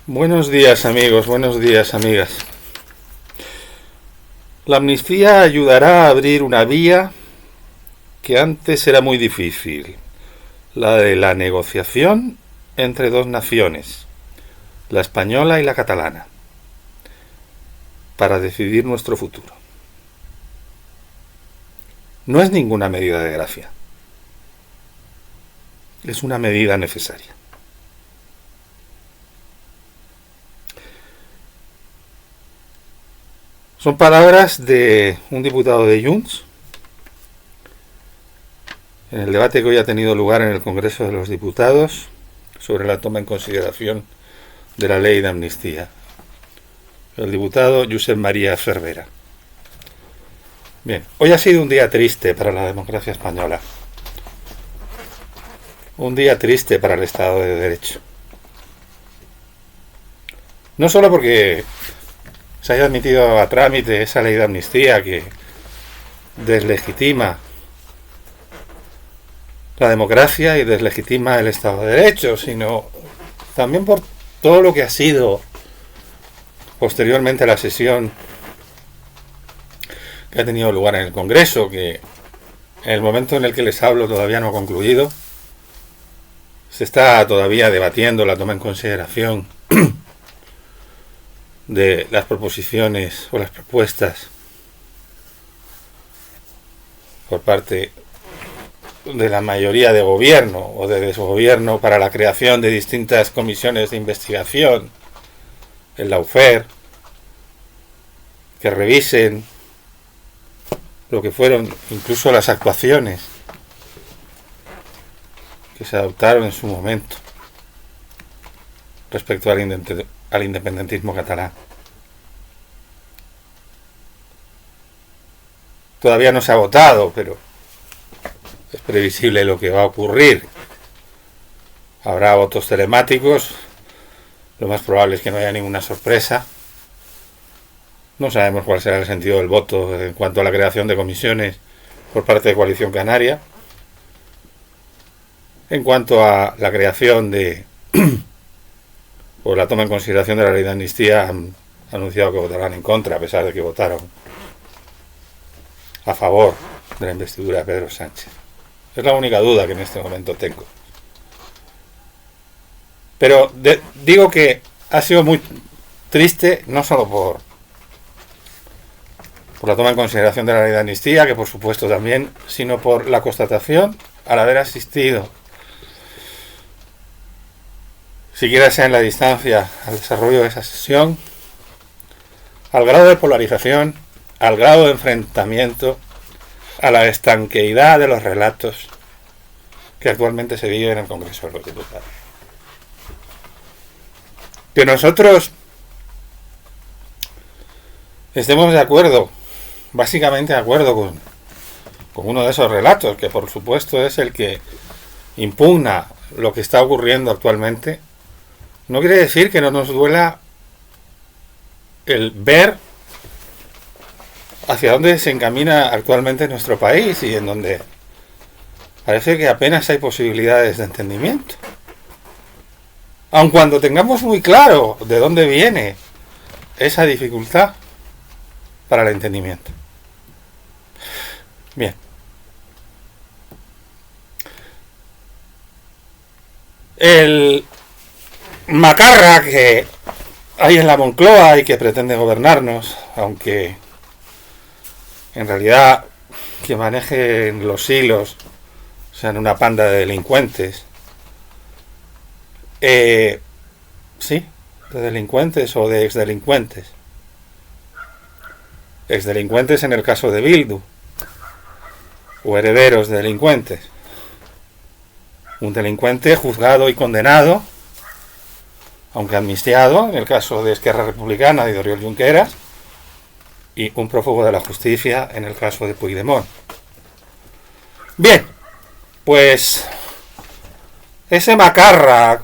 Buenos días amigos, buenos días amigas. La amnistía ayudará a abrir una vía que antes era muy difícil, la de la negociación entre dos naciones, la española y la catalana, para decidir nuestro futuro. No es ninguna medida de gracia, es una medida necesaria. Son palabras de un diputado de Junts en el debate que hoy ha tenido lugar en el Congreso de los Diputados sobre la toma en consideración de la ley de amnistía. El diputado Josep María Cervera. Bien, hoy ha sido un día triste para la democracia española. Un día triste para el Estado de Derecho. No solo porque se haya admitido a trámite esa ley de amnistía que deslegitima la democracia y deslegitima el Estado de Derecho, sino también por todo lo que ha sido posteriormente a la sesión que ha tenido lugar en el Congreso, que en el momento en el que les hablo todavía no ha concluido. Se está todavía debatiendo la toma en consideración de las proposiciones o las propuestas por parte de la mayoría de gobierno o de desgobierno para la creación de distintas comisiones de investigación, el Lawfare, que revisen lo que fueron incluso las actuaciones que se adoptaron en su momento respecto al independentismo catalán. Todavía no se ha votado, pero es previsible lo que va a ocurrir. Habrá votos telemáticos, lo más probable es que no haya ninguna sorpresa. No sabemos cuál será el sentido del voto en cuanto a la creación de comisiones por parte de Coalición Canaria. En cuanto a la creación de o la toma en consideración de la ley de amnistía, han anunciado que votarán en contra, a pesar de que votaron a favor de la investidura de Pedro Sánchez. Es la única duda que en este momento tengo. Pero digo que ha sido muy triste, no solo por la toma en consideración de la ley de amnistía, que por supuesto también, sino por la constatación al haber asistido, siquiera sea en la distancia, al desarrollo de esa sesión, al grado de polarización, al grado de enfrentamiento, a la estanqueidad de los relatos que actualmente se vive en el Congreso de los Diputados. Que nosotros estemos de acuerdo, básicamente de acuerdo con uno de esos relatos, que por supuesto es el que impugna lo que está ocurriendo actualmente, no quiere decir que no nos duela el ver hacia dónde se encamina actualmente nuestro país y en donde parece que apenas hay posibilidades de entendimiento. Aun cuando tengamos muy claro de dónde viene esa dificultad para el entendimiento. Bien. El macarra que hay en la Moncloa y que pretende gobernarnos, aunque en realidad que manejen los hilos sean una panda de delincuentes, sí, de delincuentes o de exdelincuentes. Exdelincuentes en el caso de Bildu, o herederos de delincuentes. Un delincuente juzgado y condenado, aunque amnistiado, en el caso de Esquerra Republicana de Oriol Junqueras, y un prófugo de la justicia en el caso de Puigdemont. Bien, pues ese macarra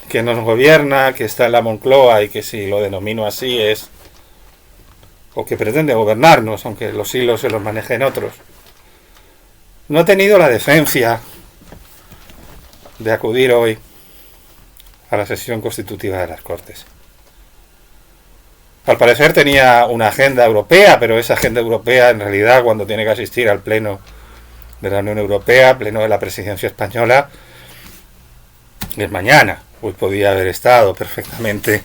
que nos gobierna, que está en la Moncloa y que si lo denomino así es, o que pretende gobernarnos, aunque los hilos se los manejen otros, no ha tenido la decencia de acudir hoy a la sesión constitutiva de las Cortes. Al parecer tenía una agenda europea, pero esa agenda europea en realidad cuando tiene que asistir al pleno de la Unión Europea, pleno de la presidencia española, es mañana. Hoy podía haber estado perfectamente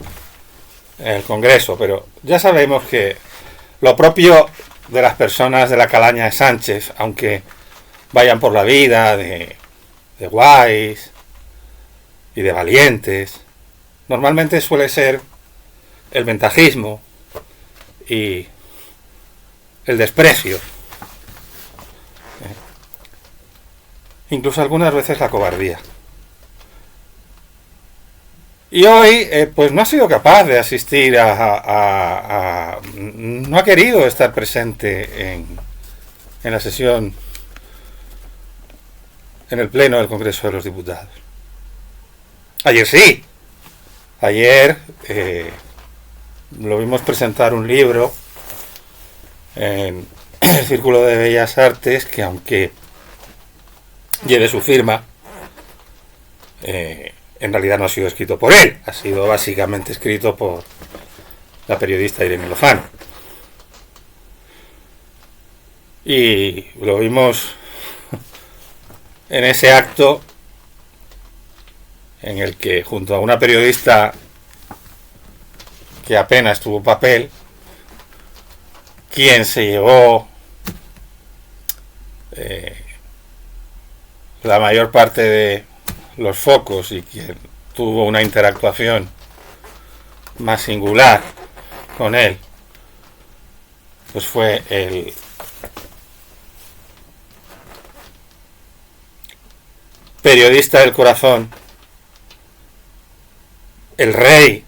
en el Congreso, pero ya sabemos que lo propio de las personas de la calaña de Sánchez, aunque vayan por la vida de guays y de valientes, normalmente suele ser el ventajismo y el desprecio, incluso algunas veces la cobardía. Y hoy pues no ha sido capaz de asistir no ha querido estar presente en la sesión, en el pleno del Congreso de los Diputados. Ayer sí, ayer lo vimos presentar un libro en el Círculo de Bellas Artes que, aunque lleve su firma, en realidad no ha sido escrito por él, ha sido básicamente escrito por la periodista Irene Lozano. Y lo vimos en ese acto en el que, junto a una periodista que apenas tuvo papel, quien se llevó la mayor parte de los focos y quien tuvo una interactuación más singular con él, pues fue el periodista del corazón, el rey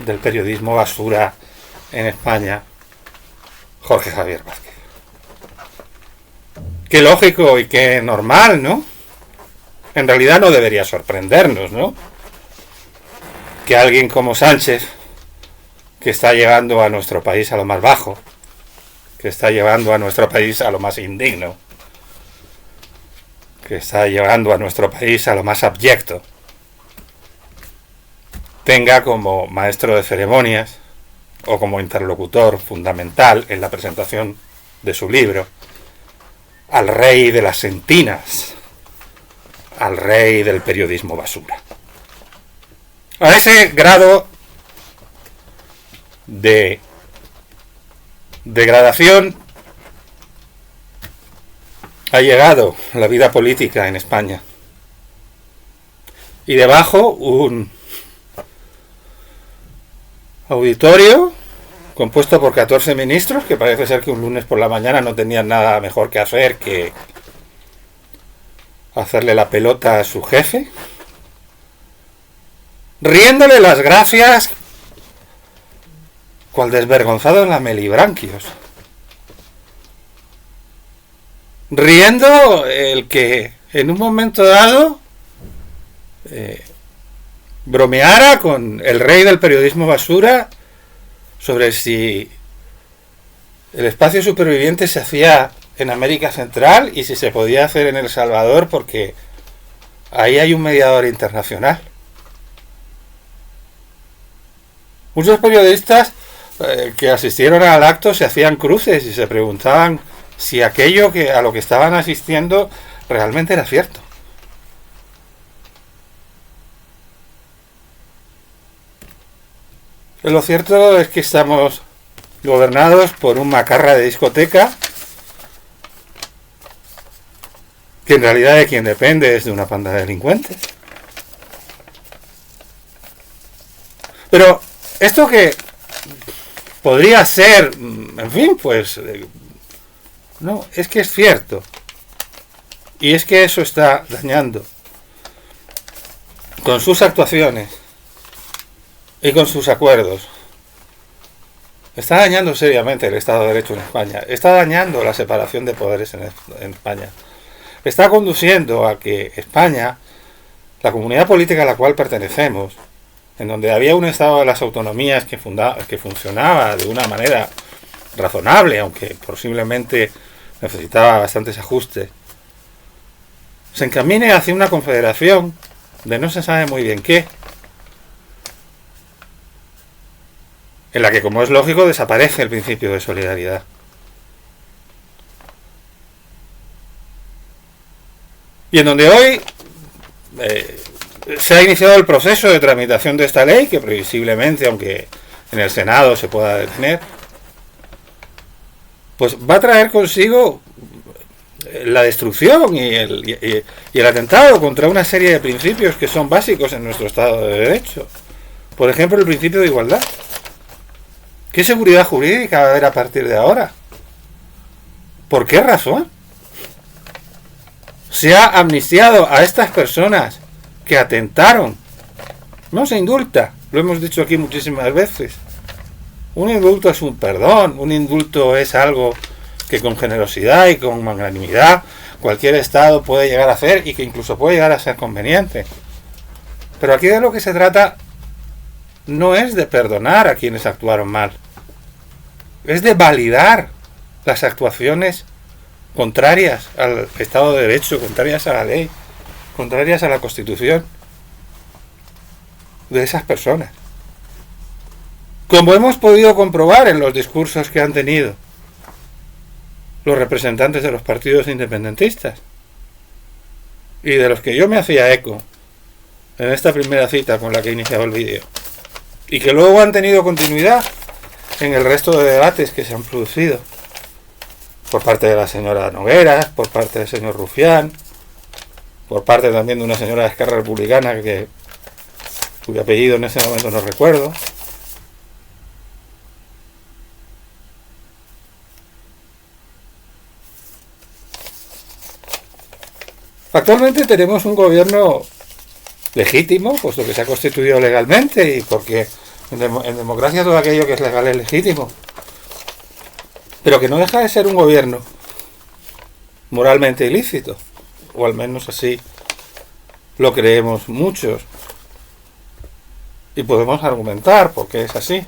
del periodismo basura en España, Jorge Javier Vázquez. Qué lógico y qué normal, ¿no? En realidad no debería sorprendernos, ¿no? Que alguien como Sánchez, que está llevando a nuestro país a lo más bajo, que está llevando a nuestro país a lo más indigno, que está llevando a nuestro país a lo más abyecto, tenga como maestro de ceremonias o como interlocutor fundamental en la presentación de su libro al rey de las sentinas, al rey del periodismo basura. A ese grado de degradación ha llegado la vida política en España. Y debajo un auditorio compuesto por 14 ministros, que parece ser que un lunes por la mañana no tenían nada mejor que hacer que hacerle la pelota a su jefe, riéndole las gracias cual desvergonzado en la Melibranquios. Riendo el que en un momento dado bromeara con el rey del periodismo basura sobre si el espacio superviviente se hacía en América Central y si se podía hacer en El Salvador porque ahí hay un mediador internacional. Muchos periodistas que asistieron al acto se hacían cruces y se preguntaban si aquello a lo que estaban asistiendo realmente era cierto. Lo cierto es que estamos gobernados por un macarra de discoteca que en realidad de quien depende es de una panda de delincuentes. Pero esto que podría ser, en fin, pues no, es que es cierto. Y es que eso está dañando con sus actuaciones y con sus acuerdos. Está dañando seriamente el Estado de Derecho en España. Está dañando la separación de poderes en España. Está conduciendo a que España, la comunidad política a la cual pertenecemos, en donde había un Estado de las autonomías que funcionaba de una manera razonable, aunque posiblemente necesitaba bastantes ajustes, se encamine hacia una confederación de no se sabe muy bien qué, en la que, como es lógico, desaparece el principio de solidaridad. Y en donde hoy se ha iniciado el proceso de tramitación de esta ley, que previsiblemente, aunque en el Senado se pueda detener, pues va a traer consigo la destrucción y el atentado contra una serie de principios que son básicos en nuestro Estado de Derecho. Por ejemplo, el principio de igualdad. ¿Qué seguridad jurídica va a haber a partir de ahora? ¿Por qué razón se ha amnistiado a estas personas que atentaron? No se indulta, lo hemos dicho aquí muchísimas veces. Un indulto es un perdón, un indulto es algo que con generosidad y con magnanimidad cualquier Estado puede llegar a hacer y que incluso puede llegar a ser conveniente. Pero aquí de lo que se trata no es de perdonar a quienes actuaron mal, es de validar las actuaciones contrarias al Estado de Derecho, contrarias a la ley, contrarias a la Constitución de esas personas. Como hemos podido comprobar en los discursos que han tenido los representantes de los partidos independentistas y de los que yo me hacía eco en esta primera cita con la que he iniciado el vídeo, y que luego han tenido continuidad en el resto de debates que se han producido por parte de la señora Nogueras, por parte del señor Rufián, por parte también de una señora de Esquerra Republicana cuyo apellido en ese momento no recuerdo. Actualmente tenemos un gobierno legítimo, puesto que se ha constituido legalmente, y porque en democracia todo aquello que es legal es legítimo, pero que no deja de ser un gobierno moralmente ilícito, o al menos así lo creemos muchos, y podemos argumentar por qué es así.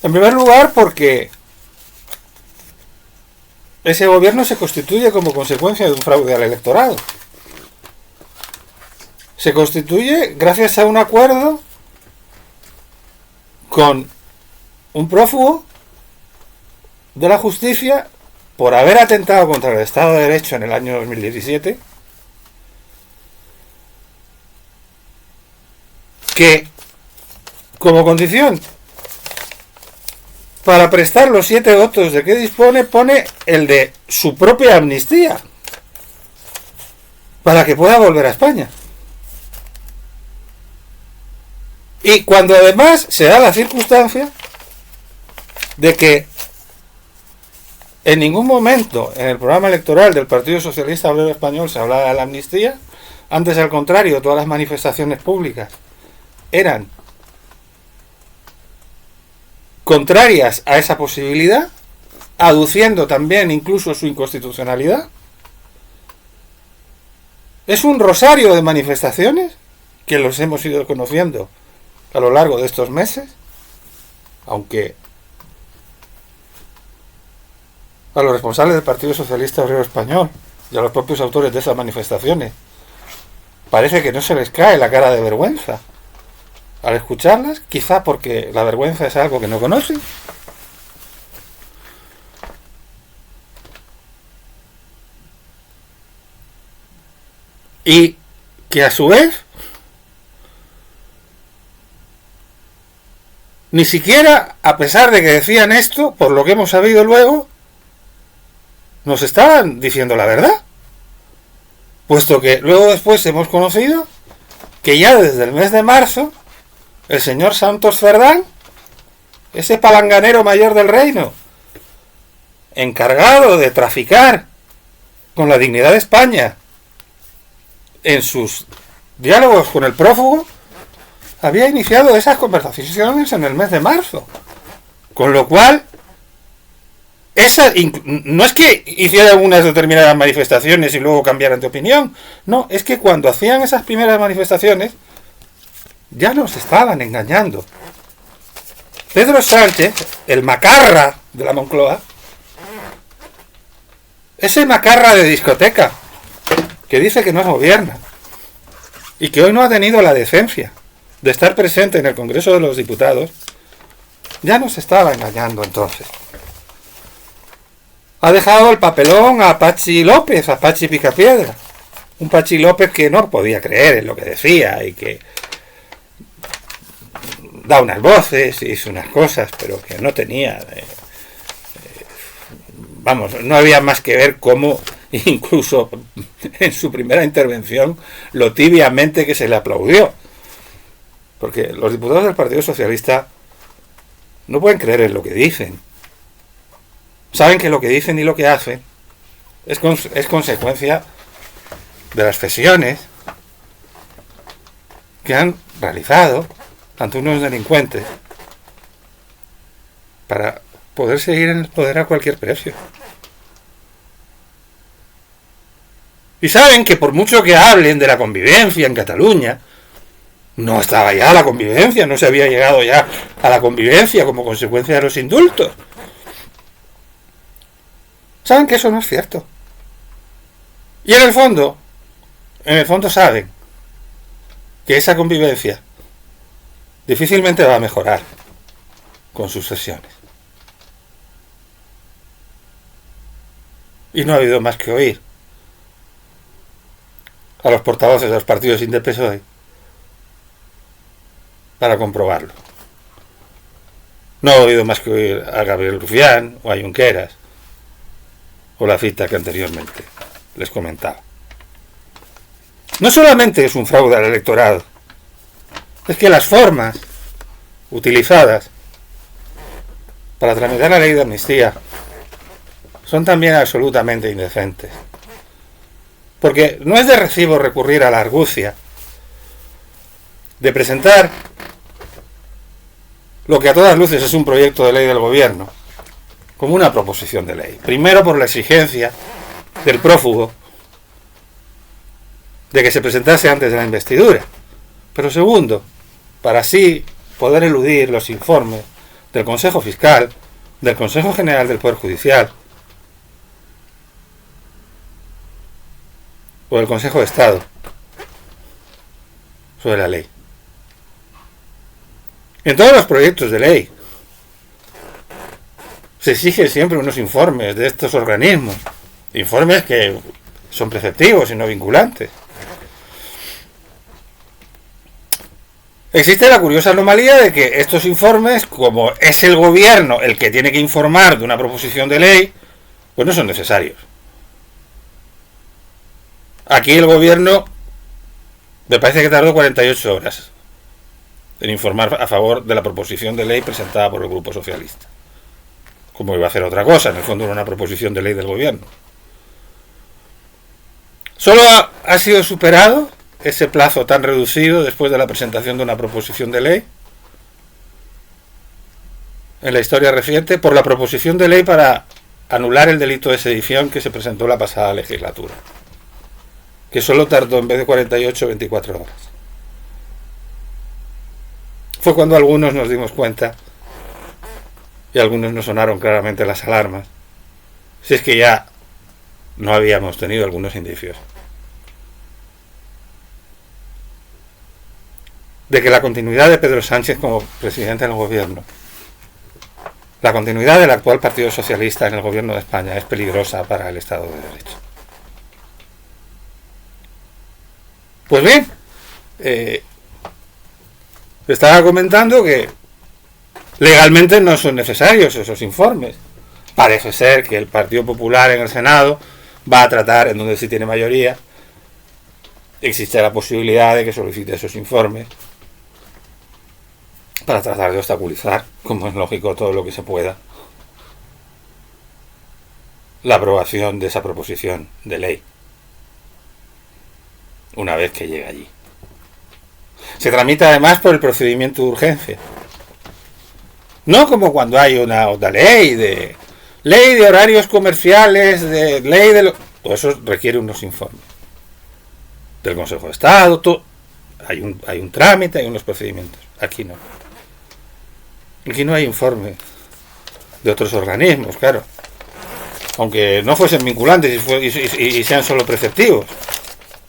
En primer lugar, porque ese gobierno se constituye como consecuencia de un fraude al electorado. Se constituye gracias a un acuerdo con un prófugo de la justicia por haber atentado contra el Estado de Derecho en el año 2017, que como condición para prestar los 7 votos de que dispone, pone el de su propia amnistía para que pueda volver a España. Y cuando además se da la circunstancia de que en ningún momento en el programa electoral del Partido Socialista Obrero Español se hablaba de la amnistía, antes al contrario, todas las manifestaciones públicas eran contrarias a esa posibilidad, aduciendo también incluso su inconstitucionalidad. Es un rosario de manifestaciones que los hemos ido conociendo a lo largo de estos meses, aunque a los responsables del Partido Socialista Obrero Español y a los propios autores de esas manifestaciones parece que no se les cae la cara de vergüenza al escucharlas, quizá porque la vergüenza es algo que no conocen. Y que a su vez ni siquiera, a pesar de que decían esto, por lo que hemos sabido luego, nos estaban diciendo la verdad, puesto que luego después hemos conocido que ya desde el mes de marzo el señor Santos Cerdán, ese palanganero mayor del reino, encargado de traficar con la dignidad de España en sus diálogos con el prófugo, había iniciado esas conversaciones en el mes de marzo. Con lo cual, no es que hicieran unas determinadas manifestaciones y luego cambiaran de opinión. No, es que cuando hacían esas primeras manifestaciones ya nos estaban engañando. Pedro Sánchez, el macarra de la Moncloa, ese macarra de discoteca que dice que no gobierna y que hoy no ha tenido la decencia de estar presente en el Congreso de los Diputados, ya nos estaba engañando entonces. Ha dejado el papelón a Pachi López, a Pachi Picapiedra. Un Pachi López que no podía creer en lo que decía y que da unas voces y hizo unas cosas, pero que no tenía... vamos, no había más que ver cómo, incluso en su primera intervención, lo tibiamente que se le aplaudió. Porque los diputados del Partido Socialista no pueden creer en lo que dicen. Saben que lo que dicen y lo que hacen es consecuencia de las cesiones que han realizado ante unos delincuentes para poder seguir en el poder a cualquier precio. Y saben que por mucho que hablen de la convivencia en Cataluña, no estaba ya la convivencia, no se había llegado ya a la convivencia como consecuencia de los indultos. Saben que eso no es cierto. Y en el fondo saben que esa convivencia difícilmente va a mejorar con sus sesiones. Y no ha habido más que oír a los portavoces de los partidos INDE PSOE para comprobarlo. No ha habido más que oír a Gabriel Rufián o a Junqueras o la cita que anteriormente les comentaba. No solamente es un fraude al electorado, es que las formas utilizadas para tramitar la ley de amnistía son también absolutamente indecentes. Porque no es de recibo recurrir a la argucia de presentar lo que a todas luces es un proyecto de ley del gobierno como una proposición de ley. Primero, por la exigencia del prófugo de que se presentase antes de la investidura. Pero segundo, para así poder eludir los informes del Consejo Fiscal, del Consejo General del Poder Judicial o del Consejo de Estado sobre la ley. En todos los proyectos de ley se exigen siempre unos informes de estos organismos, informes que son preceptivos y no vinculantes. Existe la curiosa anomalía de que estos informes, como es el gobierno el que tiene que informar de una proposición de ley, pues no son necesarios. Aquí el gobierno me parece que tardó 48 horas en informar a favor de la proposición de ley presentada por el Grupo Socialista. Como iba a hacer otra cosa, en el fondo era una proposición de ley del gobierno. Solo ha sido superado ese plazo tan reducido después de la presentación de una proposición de ley en la historia reciente por la proposición de ley para anular el delito de sedición que se presentó la pasada legislatura, que solo tardó en vez de 48, 24 horas. Fue cuando algunos nos dimos cuenta y algunos nos sonaron claramente las alarmas, si es que ya no habíamos tenido algunos indicios de que la continuidad de Pedro Sánchez como presidente del gobierno, la continuidad del actual Partido Socialista en el gobierno de España es peligrosa para el Estado de Derecho. Pues bien, estaba comentando que legalmente no son necesarios esos informes. Parece ser que el Partido Popular en el Senado va a tratar, en donde sí tiene mayoría, existe la posibilidad de que solicite esos informes para tratar de obstaculizar, como es lógico, todo lo que se pueda, la aprobación de esa proposición de ley una vez que llegue allí. Se tramita además por el procedimiento de urgencia, no como cuando hay una ley de horarios comerciales, de ley de todo eso requiere unos informes del Consejo de Estado, todo. Hay un trámite, hay unos procedimientos. Aquí no. Aquí no hay informe de otros organismos, claro. Aunque no fuesen vinculantes y sean solo preceptivos.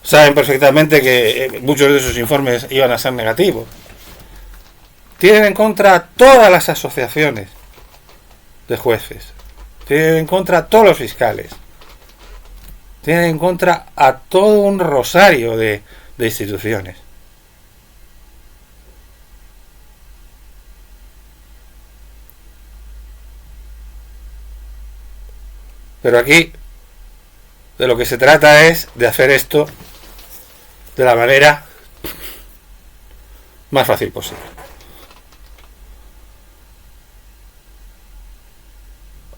Saben perfectamente que muchos de esos informes iban a ser negativos. tienen en contra a todas las asociaciones de jueces, tienen en contra a todos los fiscales, tienen en contra a todo un rosario de instituciones. Pero aquí de lo que se trata es de hacer esto de la manera más fácil posible.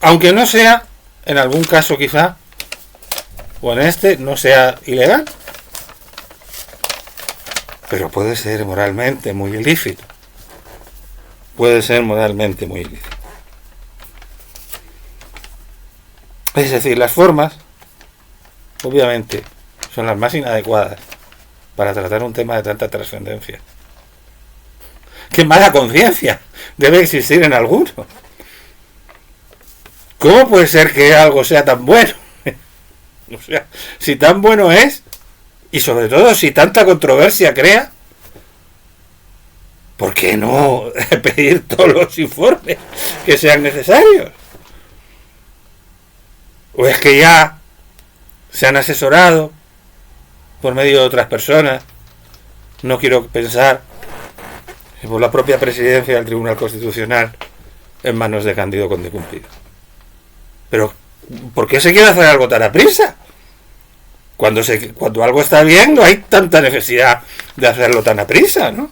Aunque no sea, en algún caso quizá, o en este, no sea ilegal, pero puede ser moralmente muy ilícito. Puede ser moralmente muy ilícito. Es decir, las formas, obviamente, son las más inadecuadas para tratar un tema de tanta trascendencia. ¡Qué mala conciencia debe existir en alguno! ¿Cómo puede ser que algo sea tan bueno? O sea, si tan bueno es, y sobre todo si tanta controversia crea, ¿por qué no pedir todos los informes que sean necesarios? ¿O es que ya se han asesorado por medio de otras personas? No quiero pensar que por la propia presidencia del Tribunal Constitucional en manos de Cándido Conde Cumplido. Pero, ¿por qué se quiere hacer algo tan a prisa? Cuando algo está bien, no hay tanta necesidad de hacerlo tan a prisa, ¿no?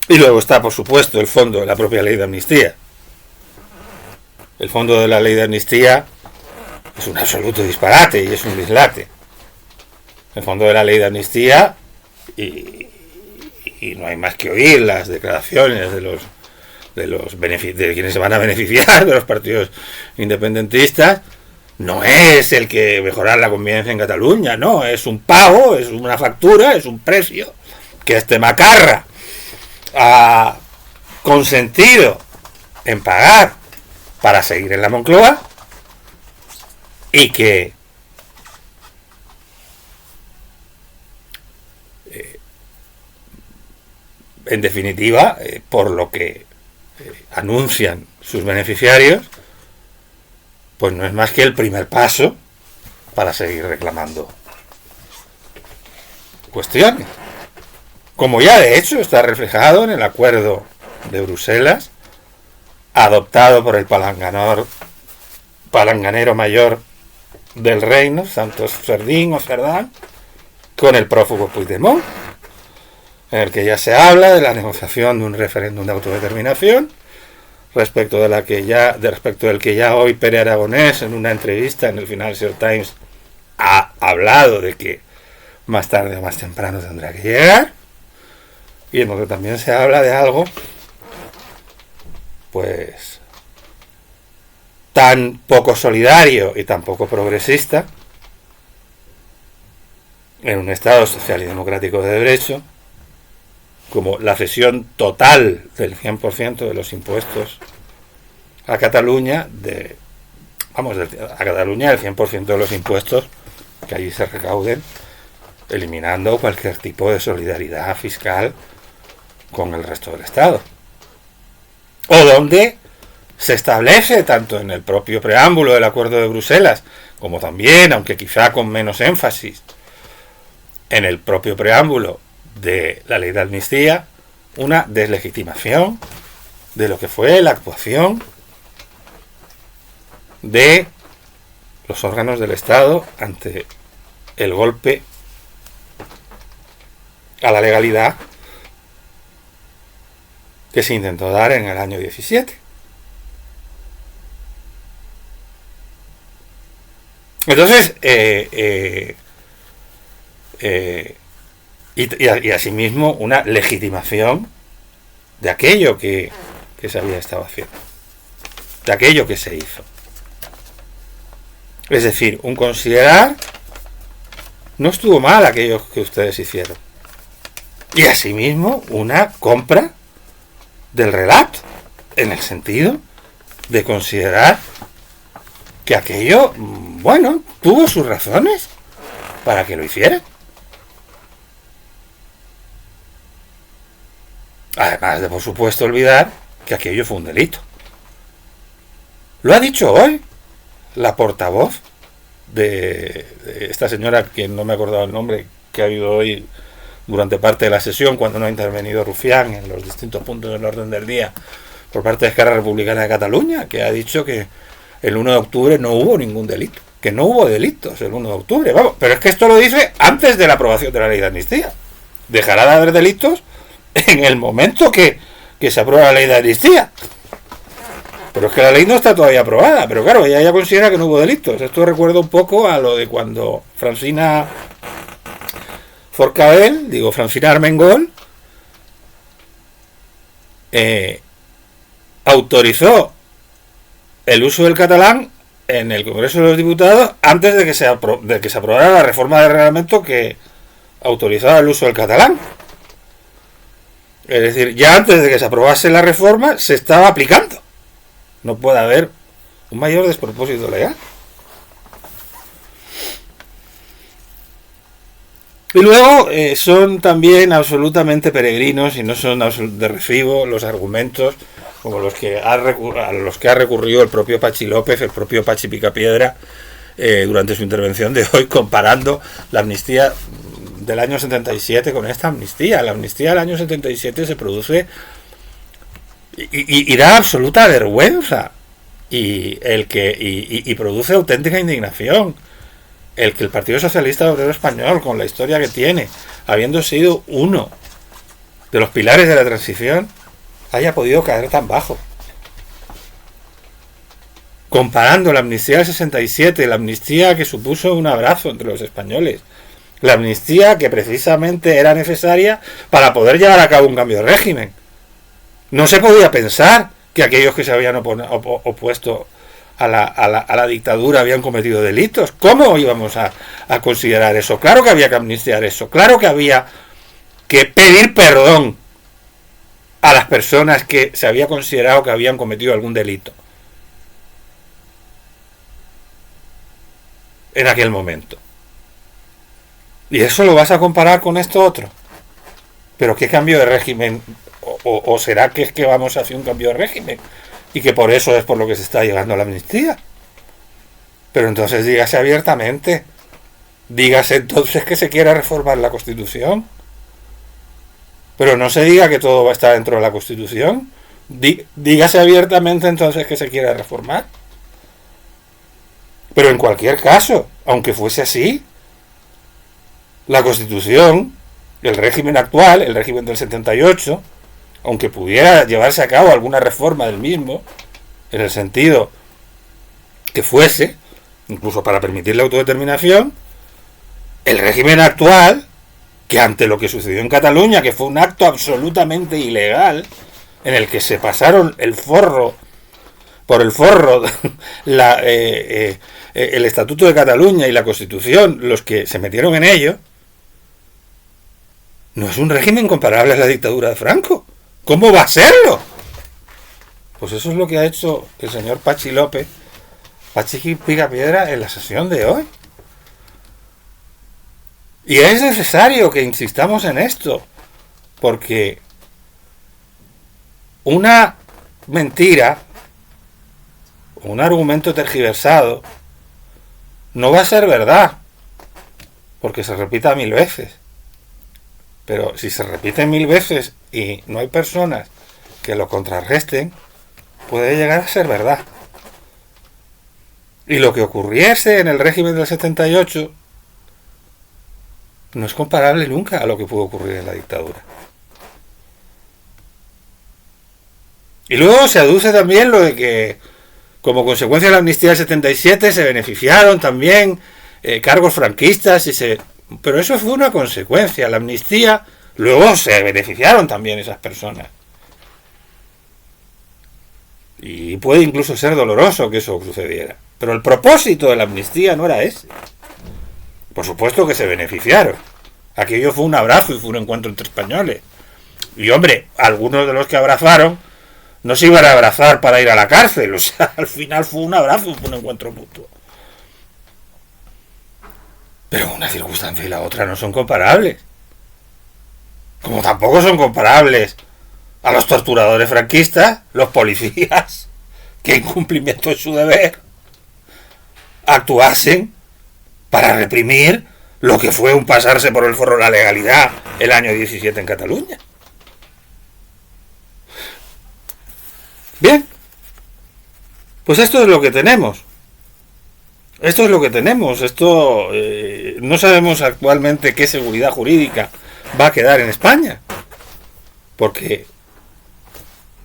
Y luego está, por supuesto, el fondo de la propia ley de amnistía. El fondo de la ley de amnistía es un absoluto disparate y es un dislate. El fondo de la ley de amnistía, y no hay más que oír las declaraciones de quienes se van a beneficiar de los partidos independentistas, no es el que mejorar la convivencia en Cataluña, no, es un pago, es una factura, es un precio que este macarra ha consentido en pagar para seguir en la Moncloa, y que en definitiva, por lo que anuncian sus beneficiarios, pues no es más que el primer paso para seguir reclamando cuestiones, como ya de hecho está reflejado en el acuerdo de Bruselas adoptado por el palanganero mayor del reino, Santos Cerdín o Cerdán, con el prófugo Puigdemont, en el que ya se habla de la negociación de un referéndum de autodeterminación, respecto del que ya hoy Pere Aragonés, en una entrevista en el Financial Times, ha hablado de que más tarde o más temprano tendrá que llegar, y en lo que también se habla de algo pues tan poco solidario y tan poco progresista en un Estado social y democrático de derecho, como la cesión total del 100% de los impuestos a Cataluña, a Cataluña el 100% de los impuestos que allí se recauden, eliminando cualquier tipo de solidaridad fiscal con el resto del Estado. O donde se establece, tanto en el propio preámbulo del Acuerdo de Bruselas, como también, aunque quizá con menos énfasis, en el propio preámbulo de la ley de amnistía, una deslegitimación de lo que fue la actuación de los órganos del Estado ante el golpe a la legalidad que se intentó dar en el año 17. Entonces, y asimismo una legitimación de aquello que se había estado haciendo, de aquello que se hizo. Es decir, un considerar, no estuvo mal aquello que ustedes hicieron, y asimismo una compra del relato, en el sentido de considerar que aquello, bueno, tuvo sus razones para que lo hicieran. Además de, por supuesto, olvidar que aquello fue un delito. Lo ha dicho hoy la portavoz de esta señora, que no me he acordado el nombre, que ha habido hoy durante parte de la sesión, cuando no ha intervenido Rufián en los distintos puntos del orden del día por parte de Esquerra Republicana de Cataluña, que ha dicho que el 1 de octubre no hubo ningún delito, que no hubo delitos el 1 de octubre. Vamos, pero es que esto lo dice antes de la aprobación de la ley de amnistía. Dejará de haber delitos en el momento que se aprueba la ley de amnistía. Pero es que la ley no está todavía aprobada. Pero claro, ella considera que no hubo delitos. Esto recuerda un poco a lo de cuando Francina Francina Armengol, autorizó el uso del catalán en el Congreso de los Diputados antes de que se aprobara la reforma del reglamento que autorizaba el uso del catalán. Es decir, ya antes de que se aprobase la reforma se estaba aplicando. No puede haber un mayor despropósito legal. Y luego son también absolutamente peregrinos y no son de recibo los argumentos como a los que ha recurrido el propio Pachi López, el propio Pachi Picapiedra, durante su intervención de hoy, comparando la amnistía del año 77 con esta amnistía. La amnistía del año 77 se produce y da absoluta vergüenza y produce auténtica indignación el que el Partido Socialista Obrero Español, con la historia que tiene, habiendo sido uno de los pilares de la transición, haya podido caer tan bajo. Comparando la amnistía del 67, la amnistía que supuso un abrazo entre los españoles, la amnistía que precisamente era necesaria para poder llevar a cabo un cambio de régimen. No se podía pensar que aquellos que se habían opuesto a la dictadura habían cometido delitos. ¿Cómo íbamos a considerar eso? Claro que había que amnistiar eso. Claro que había que pedir perdón a las personas que se había considerado que habían cometido algún delito en aquel momento. Y eso lo vas a comparar con esto otro. ¿Pero qué cambio de régimen? ¿O será que es que vamos hacia un cambio de régimen? Y que por eso es por lo que se está llegando a la amnistía. Pero entonces dígase abiertamente. Dígase entonces que se quiere reformar la Constitución. Pero no se diga que todo va a estar dentro de la Constitución. Dígase abiertamente entonces que se quiere reformar. Pero en cualquier caso, aunque fuese así, la Constitución, el régimen actual, el régimen del 78, aunque pudiera llevarse a cabo alguna reforma del mismo, en el sentido que fuese, incluso para permitir la autodeterminación, el régimen actual, que ante lo que sucedió en Cataluña, que fue un acto absolutamente ilegal, en el que se pasaron el forro por el forro el Estatuto de Cataluña y la Constitución, los que se metieron en ello, no es un régimen comparable a la dictadura de Franco. ¿Cómo va a serlo? Pues eso es lo que ha hecho el señor Pachi López, Pachi Picapiedra, en la sesión de hoy. Y es necesario que insistamos en esto, porque una mentira, un argumento tergiversado, no va a ser verdad, porque se repita 1000 veces. Pero si se repite 1000 veces y no hay personas que lo contrarresten, puede llegar a ser verdad. Y lo que ocurriese en el régimen del 78 no es comparable nunca a lo que pudo ocurrir en la dictadura. Y luego se aduce también lo de que, como consecuencia de la amnistía del 77, se beneficiaron también cargos franquistas pero eso fue una consecuencia. La amnistía, luego se beneficiaron también esas personas. Y puede incluso ser doloroso que eso sucediera. Pero el propósito de la amnistía no era ese. Por supuesto que se beneficiaron. Aquello fue un abrazo y fue un encuentro entre españoles. Y hombre, algunos de los que abrazaron no se iban a abrazar para ir a la cárcel. O sea, al final fue un abrazo, fue un encuentro mutuo. Pero una circunstancia y la otra no son comparables. Como tampoco son comparables a los torturadores franquistas, los policías, que en cumplimiento de su deber actuasen para reprimir lo que fue un pasarse por el forro de la legalidad el año 17 en Cataluña. Bien, pues esto es lo que tenemos. Esto es lo que tenemos. Esto no sabemos actualmente qué seguridad jurídica va a quedar en España, porque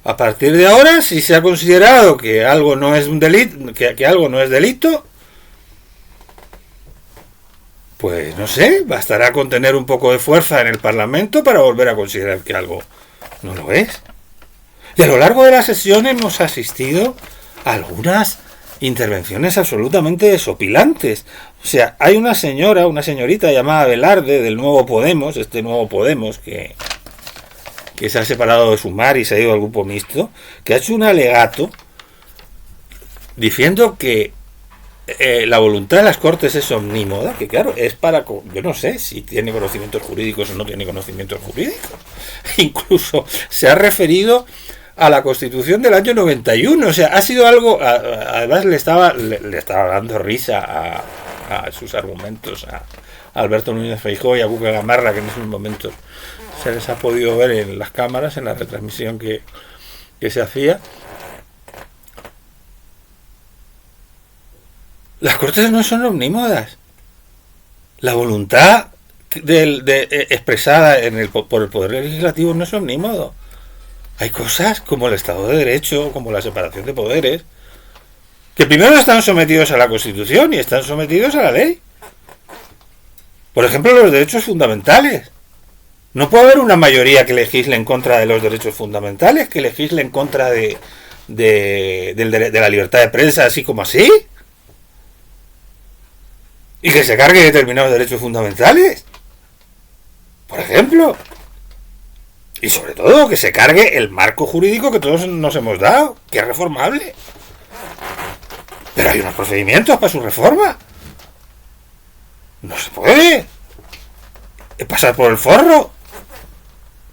a partir de ahora, si se ha considerado que algo no es un delito, que algo no es delito, pues no sé, bastará con tener un poco de fuerza en el Parlamento para volver a considerar que algo no lo es. Y a lo largo de la sesión hemos asistido a algunas intervenciones absolutamente desopilantes. O sea, hay una señorita llamada Velarde del Nuevo Podemos, este Nuevo Podemos que se ha separado de Sumar y se ha ido al grupo mixto, que ha hecho un alegato diciendo que la voluntad de las Cortes es omnímoda, que claro, es para... Yo no sé si tiene conocimientos jurídicos o no tiene conocimientos jurídicos. Incluso se ha referido a la Constitución del año 91. O sea, ha sido algo... Además le estaba dando risa a sus argumentos a Alberto Núñez Feijóo y a Cuca Gamarra, que en esos momentos se les ha podido ver en las cámaras, en la retransmisión que se hacía. Las Cortes no son omnímodas. La voluntad expresada por el Poder Legislativo no es omnímodo. Hay cosas como el Estado de Derecho, como la separación de poderes, que primero están sometidos a la Constitución y están sometidos a la ley. Por ejemplo, los derechos fundamentales. No puede haber una mayoría que legisle en contra de los derechos fundamentales, que legisle en contra de la libertad de prensa, así como así. Y que se cargue determinados derechos fundamentales. Por ejemplo. Y sobre todo que se cargue el marco jurídico que todos nos hemos dado, que es reformable. Pero hay unos procedimientos para su reforma. No se puede pasar por el forro,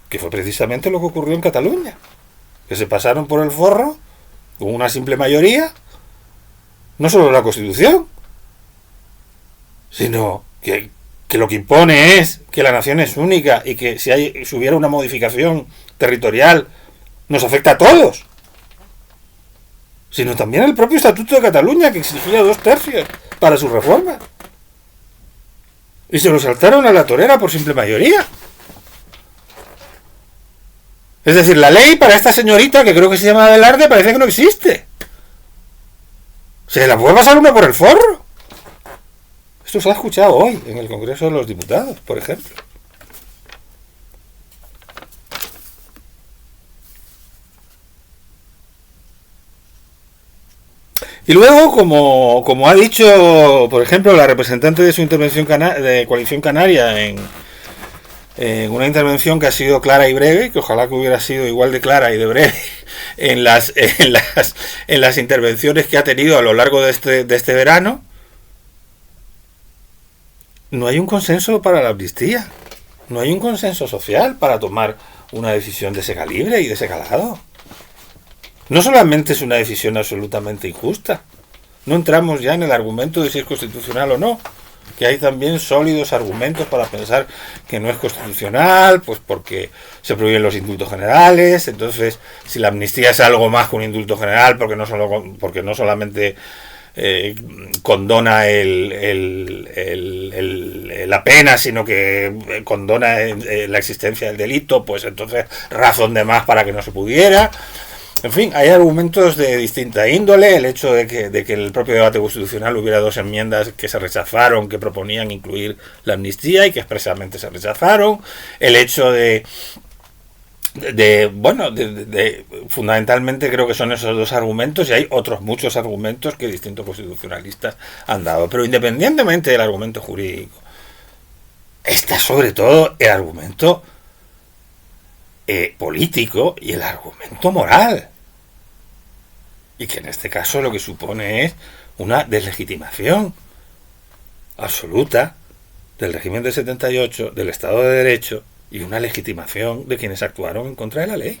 que fue precisamente lo que ocurrió en Cataluña, que se pasaron por el forro con una simple mayoría, no solo la Constitución, sino que lo que impone es que la nación es única y que si hubiera una modificación territorial nos afecta a todos, sino también el propio Estatuto de Cataluña, que exigía 2/3 para su reforma. Y se lo saltaron a la torera por simple mayoría. Es decir, la ley para esta señorita, que creo que se llama Velarde, parece que no existe. Se la puede pasar uno por el forro. Esto se ha escuchado hoy en el Congreso de los Diputados, por ejemplo. Y luego, como ha dicho, por ejemplo, la representante de su intervención de Coalición Canaria en una intervención que ha sido clara y breve, que ojalá que hubiera sido igual de clara y de breve en las intervenciones que ha tenido a lo largo de este verano, no hay un consenso para la amnistía, no hay un consenso social para tomar una decisión de ese calibre y de ese calado. No solamente es una decisión absolutamente injusta, no entramos ya en el argumento de si es constitucional o no, que hay también sólidos argumentos para pensar que no es constitucional, pues porque se prohíben los indultos generales. Entonces, si la amnistía es algo más que un indulto general, porque no solamente condona la pena, sino que condona la existencia del delito, pues entonces razón de más para que no se pudiera. En fin, hay argumentos de distinta índole. El hecho de que en el propio debate constitucional hubiera 2 enmiendas que se rechazaron, que proponían incluir la amnistía y que expresamente se rechazaron. El hecho fundamentalmente creo que son esos 2 argumentos, y hay otros muchos argumentos que distintos constitucionalistas han dado. Pero independientemente del argumento jurídico, está sobre todo el argumento político y el argumento moral. Y que en este caso lo que supone es una deslegitimación absoluta del régimen del 78, del Estado de Derecho, y una legitimación de quienes actuaron en contra de la ley.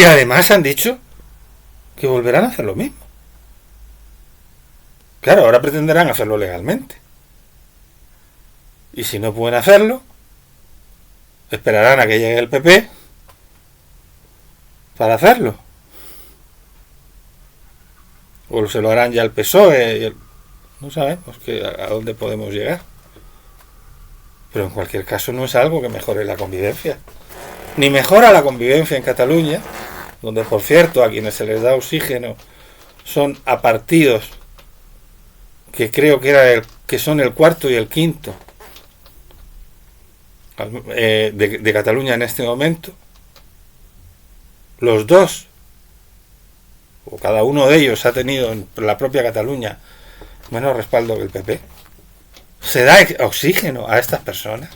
que además han dicho que volverán a hacer lo mismo. Claro, ahora pretenderán hacerlo legalmente. Y si no pueden hacerlo, esperarán a que llegue el PP para hacerlo. O se lo harán ya el PSOE. No sabemos a dónde podemos llegar. Pero en cualquier caso no es algo que mejore la convivencia. Ni mejora la convivencia en Cataluña, donde por cierto a quienes se les da oxígeno son a partidos que creo que son el cuarto y el quinto de Cataluña en este momento. Los dos, o cada uno de ellos, ha tenido en la propia Cataluña menos respaldo que el PP. Se da oxígeno a estas personas,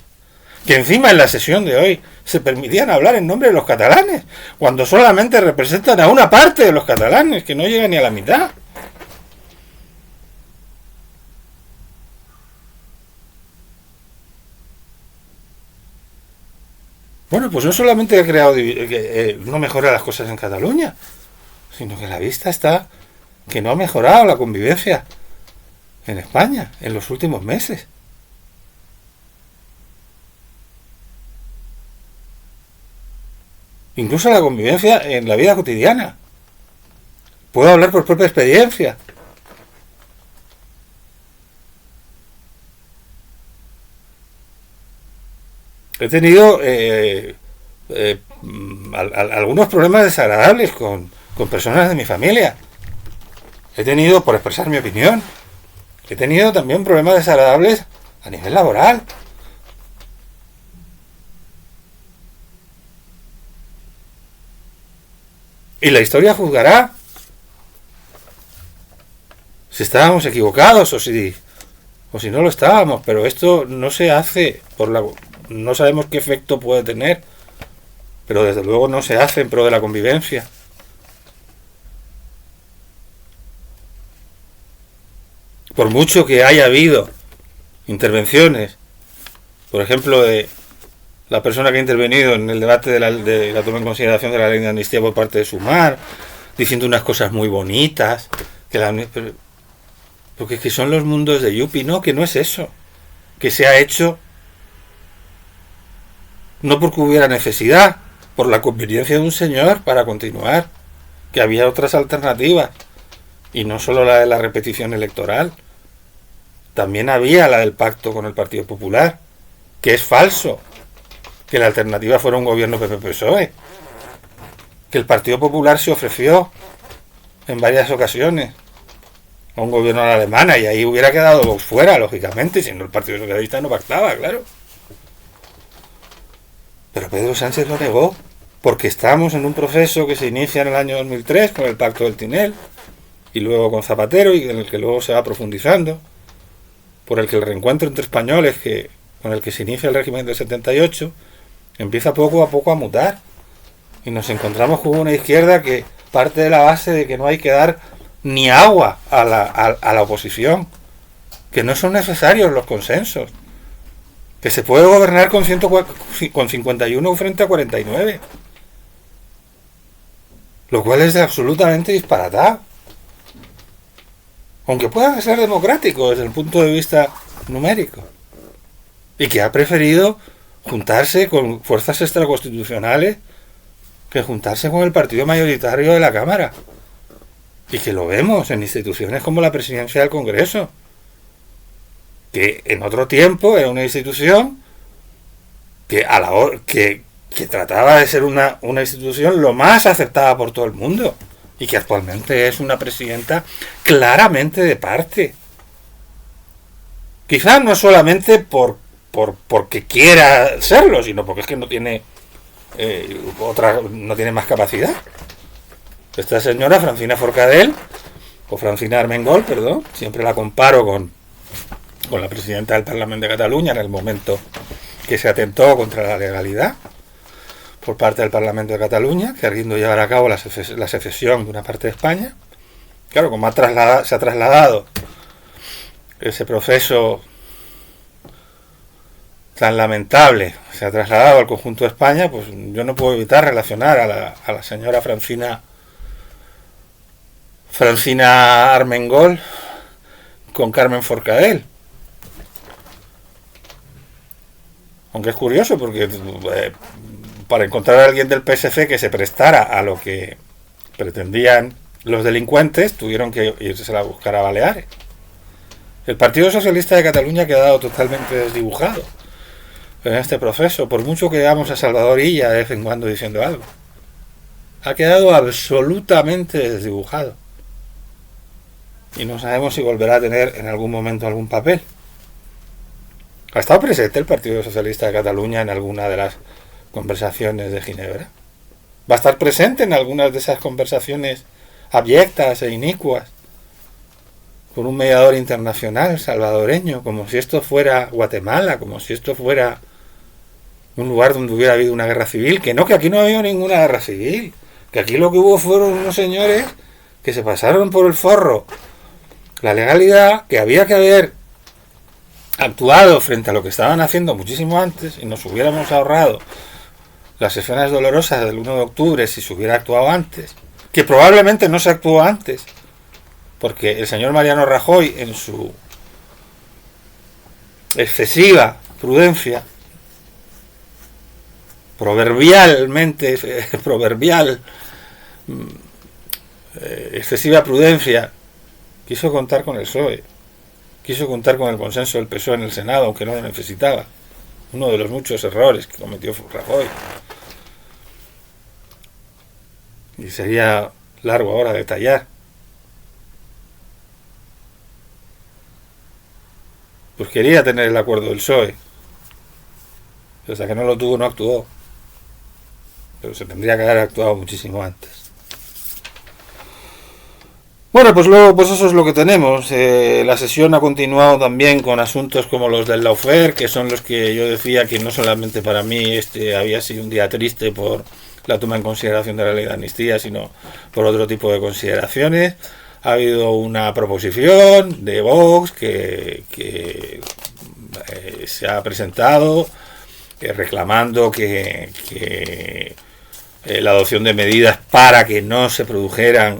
que encima en la sesión de hoy se permitían hablar en nombre de los catalanes, cuando solamente representan a una parte de los catalanes, que no llega ni a la mitad. Bueno, pues no solamente ha creado no mejora las cosas en Cataluña, sino que a la vista está que no ha mejorado la convivencia en España en los últimos meses. Incluso la convivencia en la vida cotidiana. Puedo hablar por propia experiencia. He tenido algunos problemas desagradables con personas de mi familia. He tenido, por expresar mi opinión, he tenido también problemas desagradables a nivel laboral. Y la historia juzgará si estábamos equivocados o si no lo estábamos, pero esto no se hace no sabemos qué efecto puede tener, pero desde luego no se hace en pro de la convivencia. Por mucho que haya habido intervenciones, por ejemplo, de la persona que ha intervenido en el debate de la toma en consideración de la ley de amnistía por parte de Sumar, diciendo unas cosas muy bonitas, porque que son los mundos de Yupi, no, que no es eso, que se ha hecho no porque hubiera necesidad, por la conveniencia de un señor para continuar, que había otras alternativas, y no solo la de la repetición electoral, también había la del pacto con el Partido Popular, que es falso, que la alternativa fuera un gobierno PP-PSOE, que el Partido Popular se ofreció en varias ocasiones a un gobierno a la alemana, y ahí hubiera quedado Vox fuera, lógicamente, si no el Partido Socialista no pactaba, claro. Pero Pedro Sánchez lo negó, porque estamos en un proceso que se inicia en el año 2003 con el Pacto del Tinel, y luego con Zapatero, y en el que luego se va profundizando, por el que el reencuentro entre españoles, con el que se inicia el régimen del 78, empieza poco a poco a mutar, y nos encontramos con una izquierda que parte de la base de que no hay que dar ni agua a la oposición, que no son necesarios los consensos, que se puede gobernar con 51 frente a 49, lo cual es absolutamente disparatado, aunque pueda ser democrático desde el punto de vista numérico, y que ha preferido juntarse con fuerzas extraconstitucionales que juntarse con el partido mayoritario de la Cámara, y que lo vemos en instituciones como la Presidencia del Congreso, que en otro tiempo era una institución que trataba de ser una institución lo más aceptada por todo el mundo, y que actualmente es una presidenta claramente de parte. Quizás no solamente porque quiera serlo, sino porque es que no tiene no tiene más capacidad. Esta señora, Francina Forcadell, o Francina Armengol, perdón, siempre la comparo con la presidenta del Parlamento de Cataluña en el momento que se atentó contra la legalidad por parte del Parlamento de Cataluña, queriendo llevar a cabo la secesión de una parte de España. Claro, como se ha trasladado ese proceso tan lamentable se ha trasladado al conjunto de España, pues yo no puedo evitar relacionar a la señora Francina Armengol con Carmen Forcadell. Aunque es curioso porque para encontrar a alguien del PSC que se prestara a lo que pretendían los delincuentes, tuvieron que irse a buscar a Baleares. El Partido Socialista de Cataluña ha quedado totalmente desdibujado en este proceso, por mucho que veamos a Salvador Illa de vez en cuando diciendo algo. Ha quedado absolutamente desdibujado. Y no sabemos si volverá a tener en algún momento algún papel. ¿Ha estado presente el Partido Socialista de Cataluña en alguna de las conversaciones de Ginebra? ¿Va a estar presente en algunas de esas conversaciones abyectas e inicuas por un mediador internacional salvadoreño, como si esto fuera Guatemala, como si esto fuera un lugar donde hubiera habido una guerra civil? Que aquí no ha habido ninguna guerra civil, que aquí lo que hubo fueron unos señores que se pasaron por el forro la legalidad, que había que haber actuado frente a lo que estaban haciendo muchísimo antes y nos hubiéramos ahorrado las escenas dolorosas del 1 de octubre si se hubiera actuado antes, que probablemente no se actuó antes, porque el señor Mariano Rajoy, en su excesiva prudencia, excesiva prudencia, quiso contar con el PSOE, quiso contar con el consenso del PSOE en el Senado, aunque no lo necesitaba. Uno de los muchos errores que cometió Rajoy. Y sería largo ahora detallar. Pues quería tener el acuerdo del PSOE. Pero hasta que no lo tuvo, no actuó. Pero se tendría que haber actuado muchísimo antes. Bueno, pues luego, pues eso es lo que tenemos. La sesión ha continuado también con asuntos como los del lawfare, que son los que yo decía que no solamente para mí había sido un día triste por la toma en consideración de la ley de amnistía, sino por otro tipo de consideraciones. Ha habido una proposición de Vox que se ha presentado reclamando que la adopción de medidas para que no se produjeran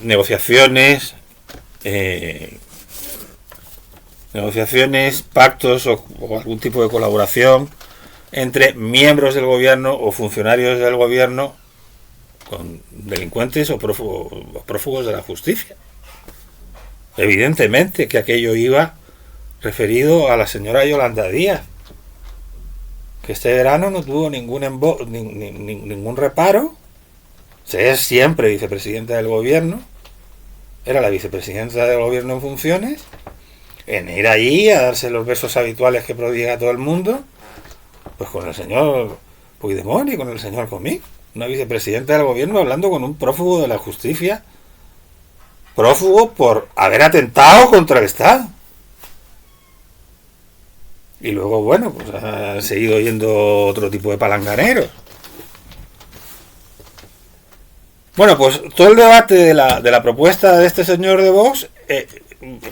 negociaciones, pactos o algún tipo de colaboración entre miembros del gobierno o funcionarios del gobierno con delincuentes o prófugos de la justicia. Evidentemente que aquello iba referido a la señora Yolanda Díaz, que este verano no tuvo ningún reparo. Es siempre vicepresidenta del gobierno, era la vicepresidenta del gobierno en funciones, en ir allí a darse los besos habituales que prodiga a todo el mundo, pues con el señor Puigdemont y con el señor Comín, una vicepresidenta del gobierno hablando con un prófugo de la justicia, prófugo por haber atentado contra el Estado. Y luego, bueno, pues han seguido yendo otro tipo de palanganeros. Bueno, pues todo el debate de la propuesta de este señor de Vox,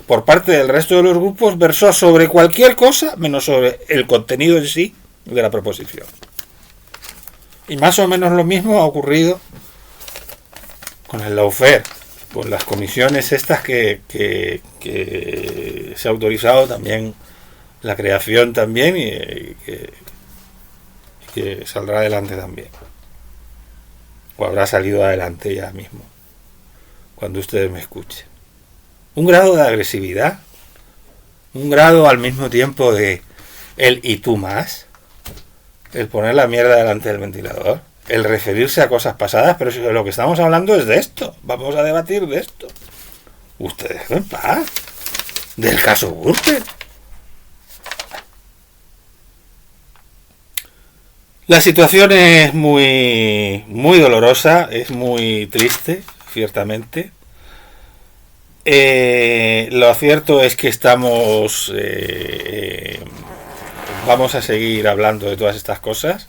por parte del resto de los grupos, versó sobre cualquier cosa menos sobre el contenido en sí de la proposición. Y más o menos lo mismo ha ocurrido con el lawfare, con las comisiones estas que se ha autorizado también la creación también y que saldrá adelante también. O habrá salido adelante ya mismo, cuando ustedes me escuchen. Un grado de agresividad, un grado al mismo tiempo de el y tú más, el poner la mierda delante del ventilador, el referirse a cosas pasadas, pero si lo que estamos hablando es de esto, vamos a debatir de esto. Ustedes en paz, del caso Gürtel. La situación es muy dolorosa, es muy triste, ciertamente. Lo cierto es que vamos a seguir hablando de todas estas cosas.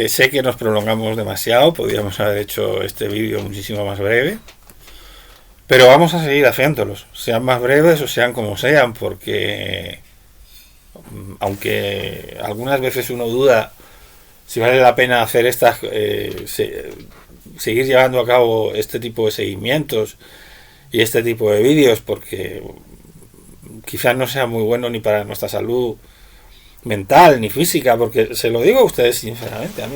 Sé que nos prolongamos demasiado, podríamos haber hecho este vídeo muchísimo más breve, Pero vamos a seguir haciéndolos, sean más breves o sean como sean, porque aunque algunas veces uno duda si vale la pena hacer seguir llevando a cabo este tipo de seguimientos y este tipo de vídeos, porque quizás no sea muy bueno ni para nuestra salud mental ni física, porque se lo digo a ustedes sinceramente, a mí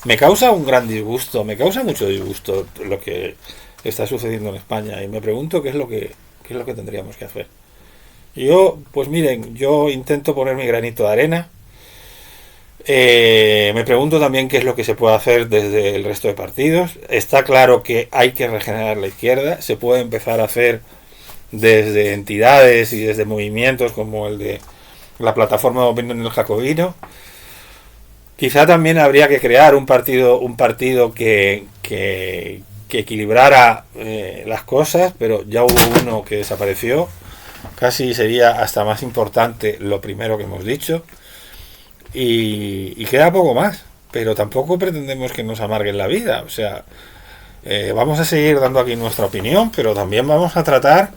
me causa un gran disgusto, me causa mucho disgusto lo que está sucediendo en España, y me pregunto qué es lo que tendríamos que hacer. Y yo, pues miren, yo intento poner mi granito de arena. Me pregunto también qué es lo que se puede hacer desde el resto de partidos. Está claro que hay que regenerar la izquierda, se puede empezar a hacer desde entidades y desde movimientos como el de la plataforma de opinión del Jacobino. Quizá también habría que crear un partido que equilibrara las cosas, pero ya hubo uno que desapareció. Casi sería hasta más importante lo primero que hemos dicho. Y queda poco más, pero tampoco pretendemos que nos amarguen la vida. O sea, vamos a seguir dando aquí nuestra opinión, pero también vamos a tratar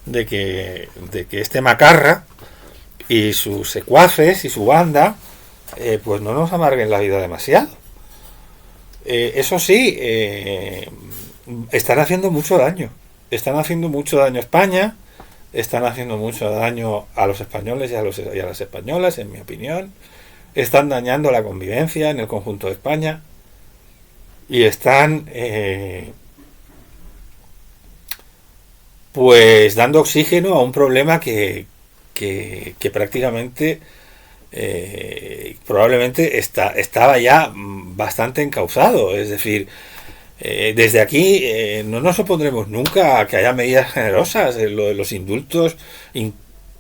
de que este macarra y sus secuaces y su banda pues no nos amarguen la vida demasiado. Eso sí, están haciendo mucho daño. Están haciendo mucho daño a España, están haciendo mucho daño a los españoles y a las españolas, en mi opinión. Están dañando la convivencia en el conjunto de España y están pues dando oxígeno a un problema que prácticamente probablemente estaba ya bastante encauzado. Es decir, desde aquí no nos opondremos nunca a que haya medidas generosas. Lo de los indultos,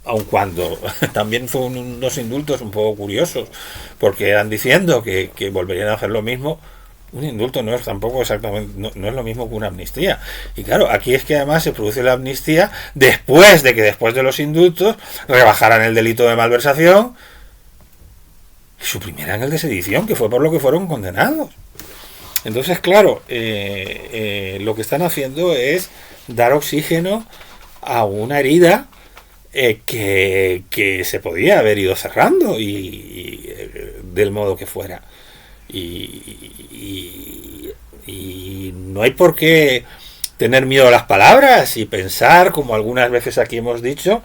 aun cuando también fueron unos indultos un poco curiosos, porque eran diciendo que volverían a hacer lo mismo. Un indulto no es tampoco exactamente, no es lo mismo que una amnistía. Y claro, aquí es que además se produce la amnistía después de los indultos rebajaran el delito de malversación y suprimieran el de sedición, que fue por lo que fueron condenados. Entonces, claro, lo que están haciendo es dar oxígeno a una herida que se podía haber ido cerrando y del modo que fuera. Y no hay por qué tener miedo a las palabras y pensar, como algunas veces aquí hemos dicho,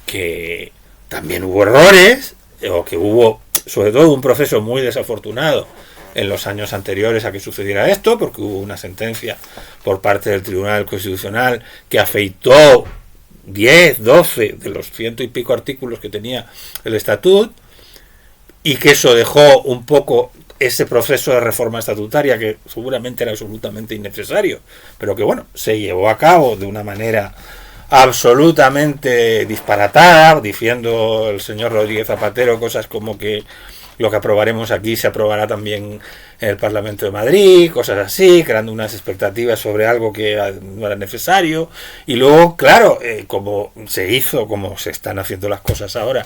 que también hubo errores, o que hubo sobre todo un proceso muy desafortunado en los años anteriores a que sucediera esto, porque hubo una sentencia por parte del Tribunal Constitucional que afeitó 10, 12 de los 100 y pico artículos que tenía el estatut, y que eso dejó un poco ese proceso de reforma estatutaria que seguramente era absolutamente innecesario, pero que bueno, se llevó a cabo de una manera absolutamente disparatada, diciendo el señor Rodríguez Zapatero cosas como que lo que aprobaremos aquí se aprobará también en el Parlamento de Madrid, cosas así, creando unas expectativas sobre algo que no era necesario. Y luego, claro, como se están haciendo las cosas ahora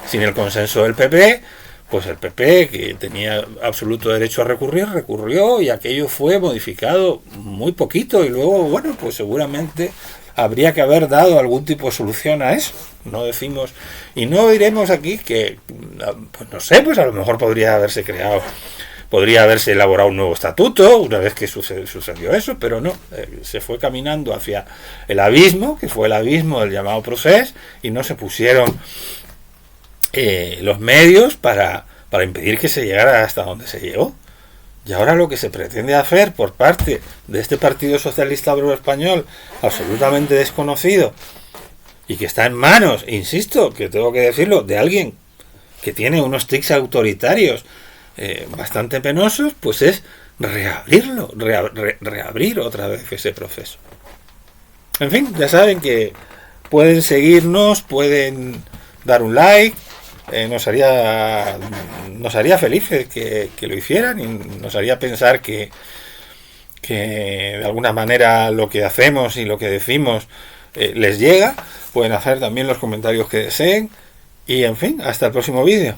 sin el consenso del PP, pues el PP, que tenía absoluto derecho a recurrir, recurrió, y aquello fue modificado muy poquito, y luego, bueno, pues seguramente habría que haber dado algún tipo de solución a eso. No decimos, y no diremos aquí que, pues no sé, pues a lo mejor podría haberse elaborado un nuevo estatuto una vez que sucedió eso, pero no, se fue caminando hacia el abismo, que fue el abismo del llamado proceso, y no se pusieron los medios para impedir que se llegara hasta donde se llegó. Y ahora lo que se pretende hacer por parte de este Partido Socialista Obrero Español, absolutamente desconocido, y que está en manos, insisto, que tengo que decirlo, de alguien que tiene unos tics autoritarios bastante penosos, pues es reabrir otra vez ese proceso. En fin, ya saben que pueden seguirnos, pueden dar un like. Nos haría felices que lo hicieran, y nos haría pensar que de alguna manera lo que hacemos y lo que decimos les llega. Pueden hacer también los comentarios que deseen, y en fin, hasta el próximo vídeo.